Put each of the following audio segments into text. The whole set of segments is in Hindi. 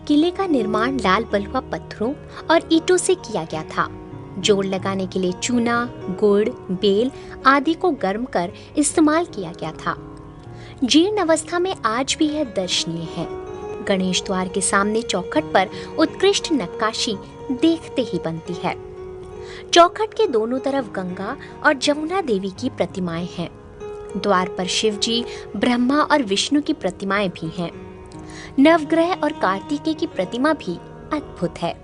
किले का निर्माण लाल बलुआ पत्थरों और ईंटों से किया गया था। जोड़ लगाने के लिए चूना, गुड़, बेल आदि को गर्म कर इस्तेमाल किया गया था। जीर्ण अवस्था में आज भी यह दर्शनीय है। गणेश द्वार के सामने चौखट पर उत्कृष्ट नक्काशी देखते ही बनती है। चौखट के दोनों तरफ गंगा और जमुना देवी की प्रतिमाएं हैं। द्वार पर शिव जी, ब्रह्मा और विष्णु की प्रतिमाएं भी हैं। नवग्रह और कार्तिकेय की प्रतिमा भी अद्भुत है।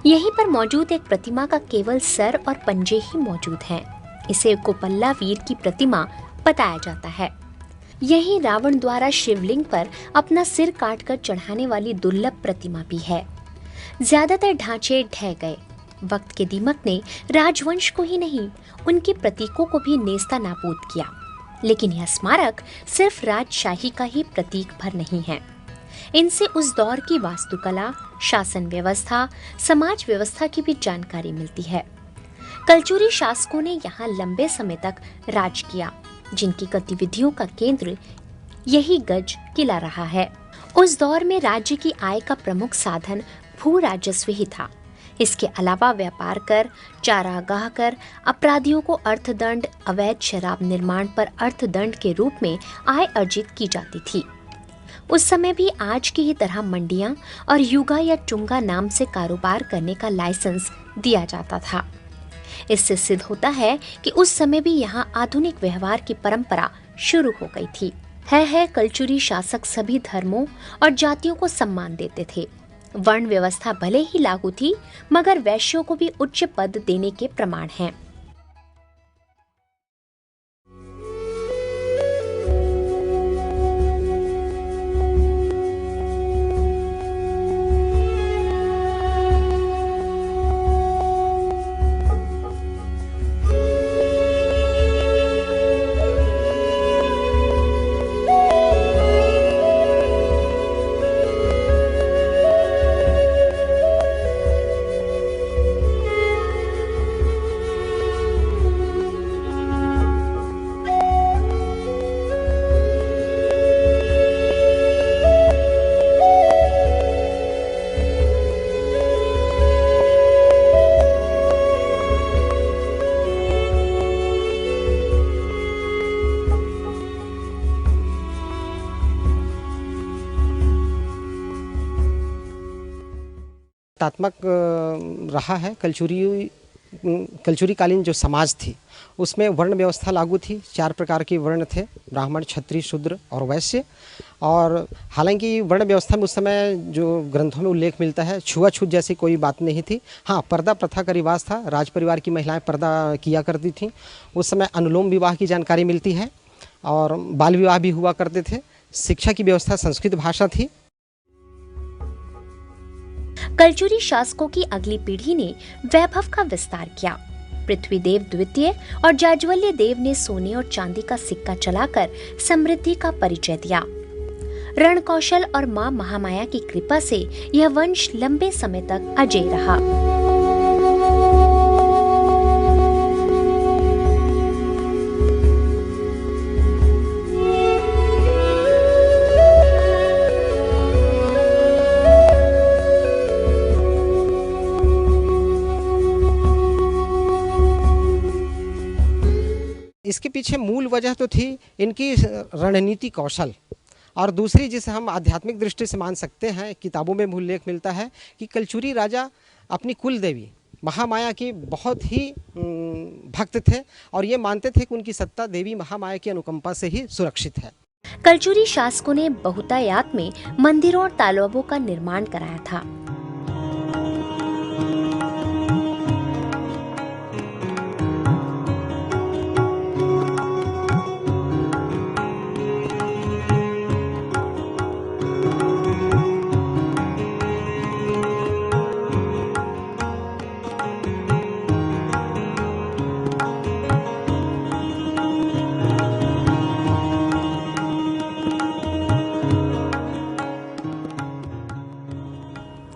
यहीं पर मौजूद एक प्रतिमा का केवल सर और पंजे ही मौजूद हैं। इसे कोपल्ला वीर की प्रतिमा बताया जाता है। यही रावण द्वारा शिवलिंग पर अपना सिर काटकर चढ़ाने वाली दुर्लभ प्रतिमा भी है। ज्यादातर ढांचे ढह गए। वक्त के दीमक ने राजवंश को ही नहीं, उनके प्रतीकों को भी नेस्ता नाबूद किया। लेकिन यह स्मारक सिर्फ राजशाही का ही प्रतीक भर नहीं है। इनसे उस दौर की वास्तुकला, शासन व्यवस्था, समाज व्यवस्था की भी जानकारी मिलती है। कलचुरी शासकों ने यहाँ लंबे समय तक राज किया, जिनकी गतिविधियों का केंद्र यही गज किला रहा है। उस दौर में राज्य की आय का प्रमुख साधन भू राजस्व ही था। इसके अलावा व्यापार कर, चारागाह कर, अपराधियों को अर्थदंड, अवैध शराब निर्माण पर अर्थदंड के रूप में आय अर्जित की जाती थी। उस समय भी आज की ही तरह मंडियां और युगा या टुंगा नाम से कारोबार करने का लाइसेंस दिया जाता था। इससे सिद्ध होता है कि उस समय भी यहाँ आधुनिक व्यवहार की परंपरा शुरू हो गई थी। कलचुरी शासक सभी धर्मों और जातियों को सम्मान देते थे। वर्ण व्यवस्था भले ही लागू थी, मगर वैश्यों को भी उच्च पद देने के प्रमाण हैं। तात्मक रहा है। कलचुरी कालीन जो समाज थी उसमें वर्ण व्यवस्था लागू थी। 4 प्रकार के वर्ण थे, ब्राह्मण, क्षत्रिय, शूद्र और वैश्य। और हालांकि वर्ण व्यवस्था में उस समय जो ग्रंथों में उल्लेख मिलता है, छुआछूत जैसी कोई बात नहीं थी। हाँ, पर्दा प्रथा का रिवाज था। राज परिवार की महिलाएं पर्दा किया करती थीं। उस समय अनुलोम विवाह की जानकारी मिलती है और बाल विवाह भी हुआ करते थे। शिक्षा की व्यवस्था संस्कृत भाषा थी। कलचुरी शासकों की अगली पीढ़ी ने वैभव का विस्तार किया। पृथ्वीदेव द्वितीय और जाज्वल्य देव ने सोने और चांदी का सिक्का चलाकर समृद्धि का परिचय दिया। रण कौशल और मां महामाया की कृपा से यह वंश लंबे समय तक अजेय रहा। इसके पीछे मूल वजह तो थी इनकी रणनीति कौशल, और दूसरी जिसे हम आध्यात्मिक दृष्टि से मान सकते हैं, किताबों में उल्लेख मिलता है कि कलचुरी राजा अपनी कुल देवी महामाया की बहुत ही भक्त थे और ये मानते थे कि उनकी सत्ता देवी महामाया की अनुकंपा से ही सुरक्षित है। कलचुरी शासकों ने बहुतायत में मंदिरों और तालाबों का निर्माण कराया था।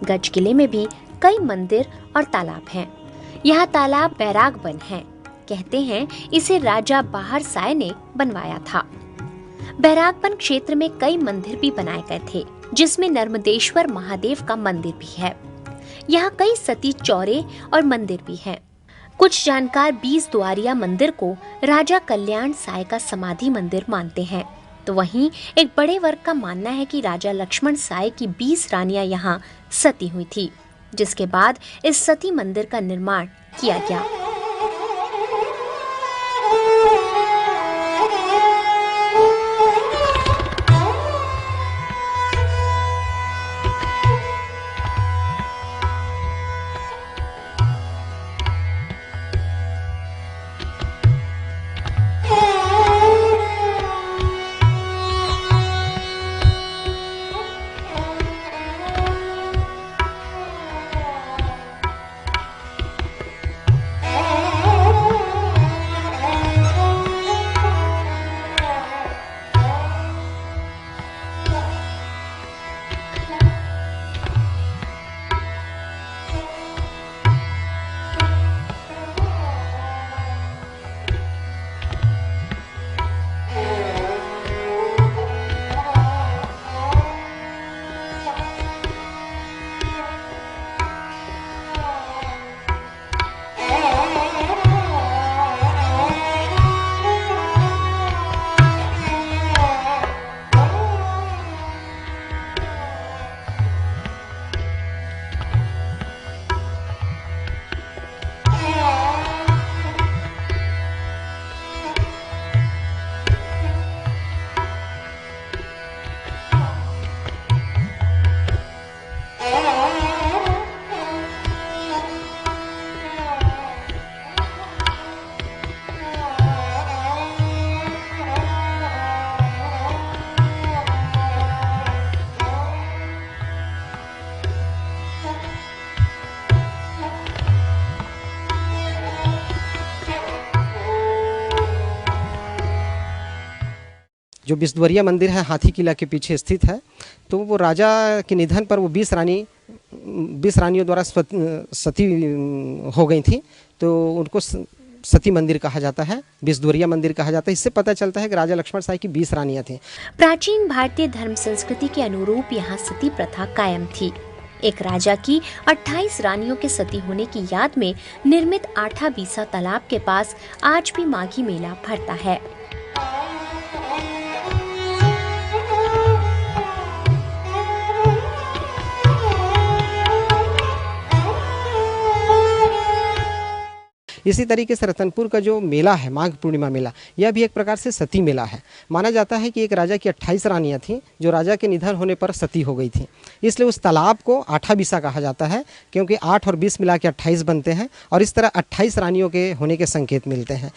गज किले में भी कई मंदिर और तालाब हैं। यह तालाब बैरागबन है। कहते हैं इसे राजा बाहर साय ने बनवाया था। बैरागबन क्षेत्र में कई मंदिर भी बनाए गए थे, जिसमें नर्मदेश्वर महादेव का मंदिर भी है। यहाँ कई सती चौरे और मंदिर भी हैं। कुछ जानकार 20 द्वारिया मंदिर को राजा कल्याण साय का समाधि मंदिर मानते हैं, तो वहीं एक बड़े वर्ग का मानना है कि राजा लक्ष्मण साय की 20 रानियां यहाँ सती हुई थी, जिसके बाद इस सती मंदिर का निर्माण किया गया। जो 20 द्वारिया मंदिर है हाथी किला के पीछे स्थित है, तो वो राजा के निधन पर वो 20 रानियों द्वारा सती हो गई थी, तो उनको सती मंदिर कहा जाता है, 20 द्वारिया मंदिर कहा जाता है। इससे पता चलता है कि राजा लक्ष्मण साय की 20 रानियां थीं। प्राचीन भारतीय धर्म संस्कृति के अनुरूप यहाँ सती प्रथा कायम थी। एक राजा की 28 रानियों के सती होने की याद में निर्मित आठा बीसा तालाब के पास आज भी माघी मेला भरता है। इसी तरीके से रतनपुर का जो मेला है, माघ पूर्णिमा मेला, यह भी एक प्रकार से सती मेला है। माना जाता है कि एक राजा की 28 रानियां थीं जो राजा के निधन होने पर सती हो गई थीं। इसलिए उस तालाब को आठा बीसा कहा जाता है, क्योंकि 8 और 20 मिला के 28 बनते हैं और इस तरह 28 रानियों के होने के संकेत मिलते हैं।